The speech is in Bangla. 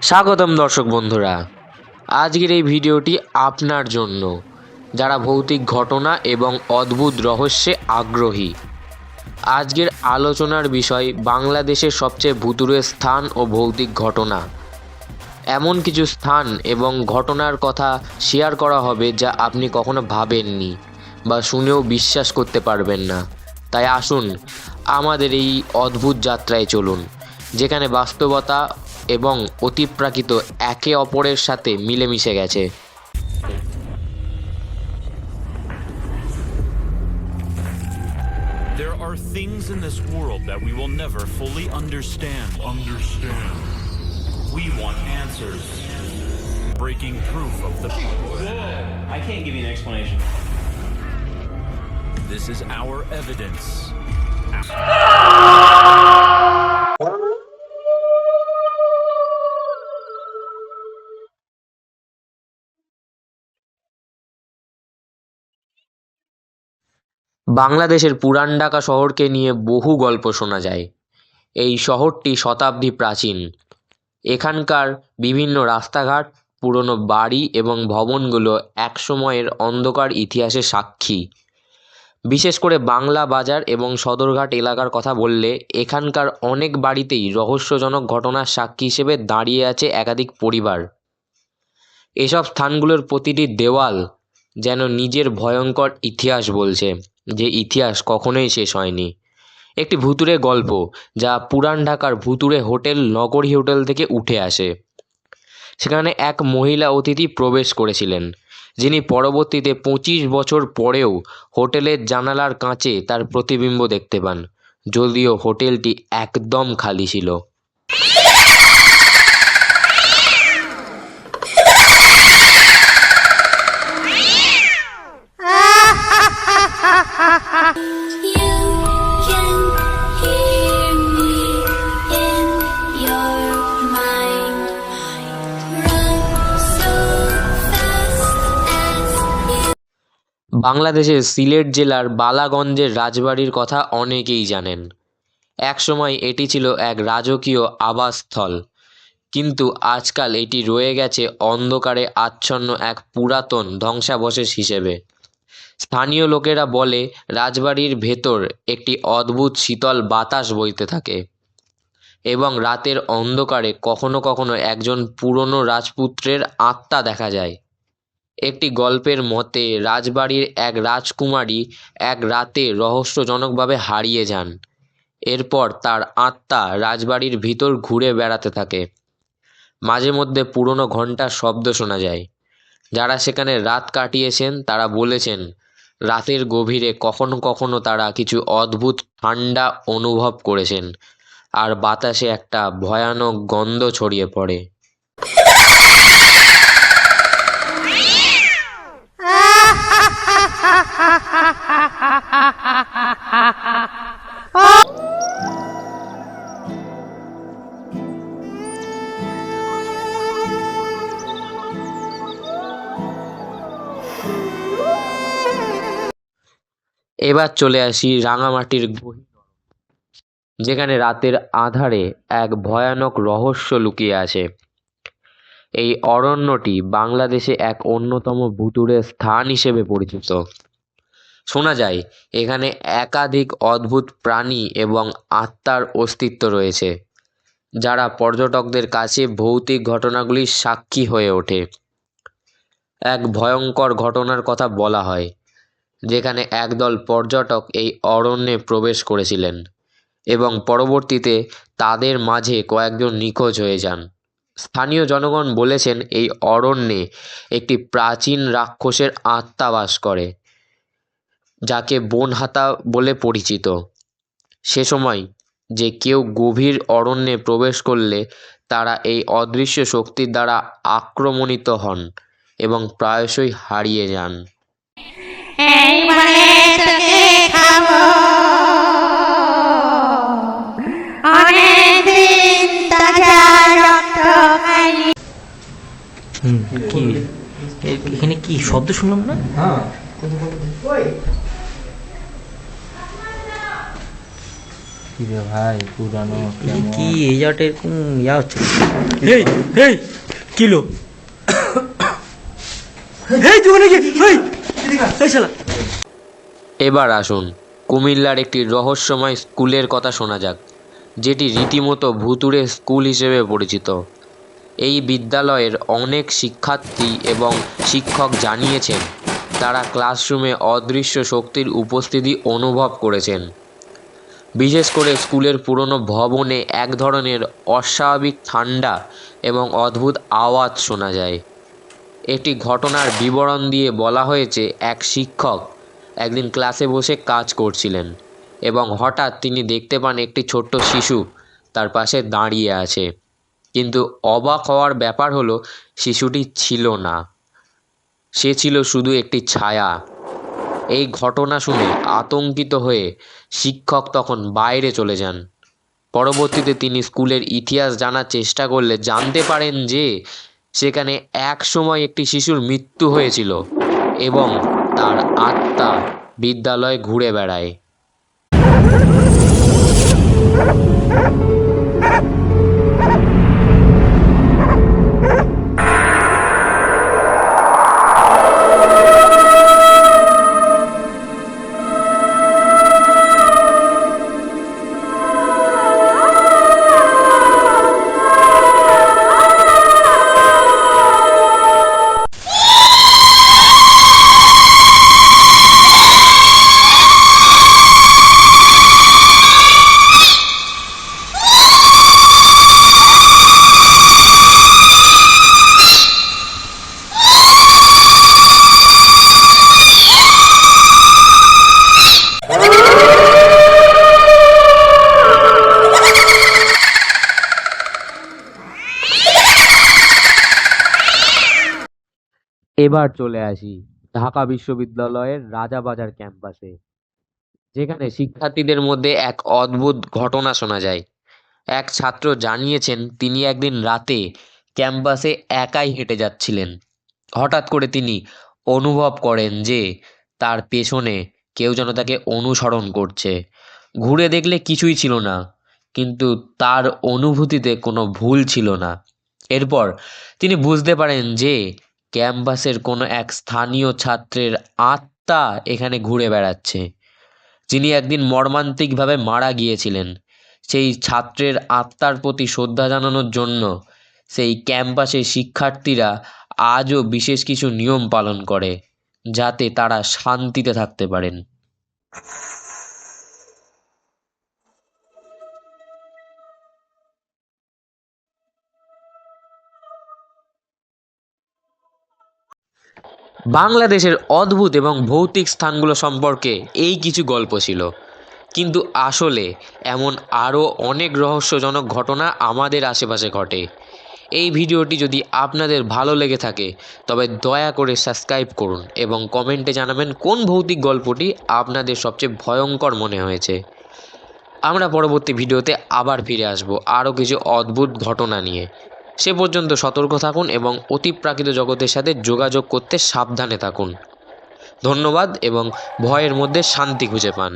স্বাগতম দর্শক বন্ধুরা, আজকের এই ভিডিওটি আপনার জন্য যারা ভৌতিক ঘটনা এবং অদ্ভুত রহস্যে আগ্রহী। আজকের আলোচনার বিষয় বাংলাদেশের সবচেয়ে ভুতুড়ে স্থান ও ভৌতিক ঘটনা। এমন কিছু স্থান এবং ঘটনার কথা শেয়ার করা হবে যা আপনি কখনো ভাবেননি বা শুনেও বিশ্বাস করতে পারবেন না। তাই আসুন আমাদের এই অদ্ভুত যাত্রায় চলুন, যেখানে বাস্তবতা এবং অতিপ্রাকৃত একে অপরের সাথে মিলেমিশে গেছে। There are things in this world that we will never fully understand. We want answers. Breaking proof of the... I can't give you an explanation. This is our evidence. বাংলাদেশের পুরান ঢাকা শহরকে নিয়ে বহু গল্প শোনা যায়। এই শহরটি শতাব্দী প্রাচীন। এখানকার বিভিন্ন রাস্তাঘাট, পুরনো বাড়ি এবং ভবনগুলো একসময়ের অন্ধকার ইতিহাসের সাক্ষী। বিশেষ করে বাংলা বাজার এবং সদরঘাট এলাকার কথা বললে এখানকার অনেক বাড়িতেই রহস্যজনক ঘটনার সাক্ষী হিসেবে দাঁড়িয়ে আছে একাধিক পরিবার। এসব স্থানগুলোর প্রতিটি দেওয়াল যেন নিজের ভয়ঙ্কর ইতিহাস বলছে, যে ইতিহাস কখনোই শেষ হয়নি। একটি ভুতুড়ে গল্প যা পুরান ঢাকার ভুতুড়ে হোটেল নগরী হোটেল থেকে উঠে আসে। সেখানে এক মহিলা অতিথি প্রবেশ করেছিলেন, যিনি পরবর্তীতে 25 বছর পরেও হোটেলের জানালার কাঁচে তার প্রতিবিম্ব দেখতে পান, যদিও হোটেলটি একদম খালি ছিল। বাংলাদেশের সিলেট জেলার বালাগঞ্জের রাজবাড়ির কথা অনেকেই জানেন। একসময় এটি ছিল এক রাজকীয় আবাসস্থল, কিন্তু আজকাল এটি রয়ে গেছে অন্ধকারে আচ্ছন্ন এক পুরাতন ধ্বংসাবশেষ হিসেবে। স্থানীয় লোকেরা বলে রাজবাড়ির ভেতর একটি অদ্ভুত শীতল বাতাস বইতে থাকে এবং রাতের অন্ধকারে কখনো কখনো একজন পুরনো রাজপুত্রের আত্মা দেখা যায়। একটি গল্পের মতে রাজবাড়ির এক রাজকুমারী এক রাতে রহস্যজনকভাবে হারিয়ে যান। এরপর তার আত্মা রাজবাড়ির ভিতর ঘুরে বেড়াতে থাকে। মাঝে মধ্যে পুরনো ঘণ্টার শব্দ শোনা যায়। যারা সেখানে রাত কাটিয়েছেন তারা বলেছেন রাতের গভীরে কখনো কখনো তারা কিছু অদ্ভুত ঠান্ডা অনুভব করেছেন, আর বাতাসে একটা ভয়ানক গন্ধ ছড়িয়ে পড়ে। এবার চলে আসি রাঙামাটির গহীন, যেখানে রাতের আঁধারে এক ভয়ানক রহস্য লুকিয়ে আছে। এই অরণ্যটি বাংলাদেশে এক অন্যতম ভুতুড়ে স্থান হিসেবে পরিচিত। শোনা যায় এখানে একাধিক অদ্ভুত প্রাণী এবং আত্মার অস্তিত্ব রয়েছে, যারা পর্যটকদের কাছে ভৌতিক ঘটনাগুলির সাক্ষী হয়ে ওঠে। এক ভয়ঙ্কর ঘটনার কথা বলা হয়, যেখানে একদল পর্যটক এই অরণ্যে প্রবেশ করেছিলেন এবং পরবর্তীতে তাদের মাঝে কয়েকজন নিখোঁজ হয়ে যান। স্থানীয় জনগণ বলেছেন এই অরণ্যে একটি প্রাচীন রাক্ষসের আত্মা বাস করে, যাকে বনহাতা বলে পরিচিত। সে সময় যে কেউ গভীর অরণ্যে প্রবেশ করলে তারা এই অদৃশ্য শক্তির দ্বারা আক্রমণিত হন এবং প্রায়শই হারিয়ে যান। কি এখানে কি শব্দ শুনলাম না? কিরে ভাই পুরানো এই কি এই জায়গাটা এরকম ইয়া হচ্ছে? এই এই কিলো এই তুই নাকি এই শালা। এবার আসুন কুমিল্লার একটি রহস্যময় স্কুলের কথা শোনা যাক, যেটি রীতিমতো ভুতুড়ে স্কুল হিসেবে পরিচিত। এই বিদ্যালয়ের অনেক শিক্ষার্থী এবং শিক্ষক জানিয়েছেন তারা ক্লাসরুমে অদৃশ্য শক্তির উপস্থিতি অনুভব করেছেন। বিশেষ করে স্কুলের পুরনো ভবনে এক ধরনের অস্বাভাবিক ঠান্ডা এবং অদ্ভুত আওয়াজ শোনা যায়। একটি ঘটনার বিবরণ দিয়ে বলা হয়েছে, এক শিক্ষক একদিন ক্লাসে বসে কাজ করছিলেন এবং হঠাৎ তিনি দেখতে পান একটি ছোট্ট শিশু তার পাশে দাঁড়িয়ে আছে। কিন্তু অবাক হওয়ার ব্যাপার হলো শিশুটি ছিল না, সে ছিল শুধু একটি ছায়া। এই ঘটনা শুনে আতঙ্কিত হয়ে শিক্ষক তখন বাইরে চলে যান। পরবর্তীতে তিনি স্কুলের ইতিহাস জানার চেষ্টা করলে জানতে পারেন যে সেখানে এক সময় একটি শিশুর মৃত্যু হয়েছিল এবং তার আত্মা বিদ্যালয়ে ঘুরে বেড়ায়। এবার চলে আসি ঢাকা বিশ্ববিদ্যালয়ের রাজাবাজার ক্যাম্পাসে, যেখানে শিক্ষার্থীদের মধ্যে এক অদ্ভুত ঘটনা শোনা যায়। এক ছাত্র জানিয়েছেন তিনি একদিন রাতে ক্যাম্পাসে একাই হেঁটে যাচ্ছিলেন। হঠাৎ করে তিনি অনুভব করেন যে তার পেছনে কেউ যেন তাকে অনুসরণ করছে। ঘুরে দেখলে কিছুই ছিল না, কিন্তু তার অনুভূতিতে কোনো ভুল ছিল না। এরপর তিনি বুঝতে পারেন যে ক্যাম্পাসের কোনো এক স্থানীয় ছাত্রের আত্মা এখানে ঘুরে বেড়াচ্ছে, যিনি একদিন মর্মান্তিকভাবে মারা গিয়েছিলেন। সেই ছাত্রের আত্মার প্রতি শ্রদ্ধা জানানোর জন্য সেই ক্যাম্পাসের শিক্ষার্থীরা আজও বিশেষ কিছু নিয়ম পালন করে, যাতে তারা শান্তিতে থাকতে পারেন। বাংলাদেশের অদ্ভুত এবং ভৌতিক স্থানগুলো সম্পর্কে এই কিছু গল্প ছিল, কিন্তু আসলে এমন আরও অনেক রহস্যজনক ঘটনা আমাদের আশেপাশে ঘটে। এই ভিডিওটি যদি আপনাদের ভালো লেগে থাকে তবে দয়া করে সাবস্ক্রাইব করুন এবং কমেন্টে জানাবেন কোন ভৌতিক গল্পটি আপনাদের সবচেয়ে ভয়ঙ্কর মনে হয়েছে। আমরা পরবর্তী ভিডিওতে আবার ফিরে আসব আরও কিছু অদ্ভুত ঘটনা নিয়ে। সে পর্যন্ত সতর্ক থাকুন এবং অতিপ্রাকৃত জগতের সাথে যোগাযোগ করতে সাবধানে থাকুন। ধন্যবাদ এবং ভয়ের মধ্যে শান্তি খুঁজে পান।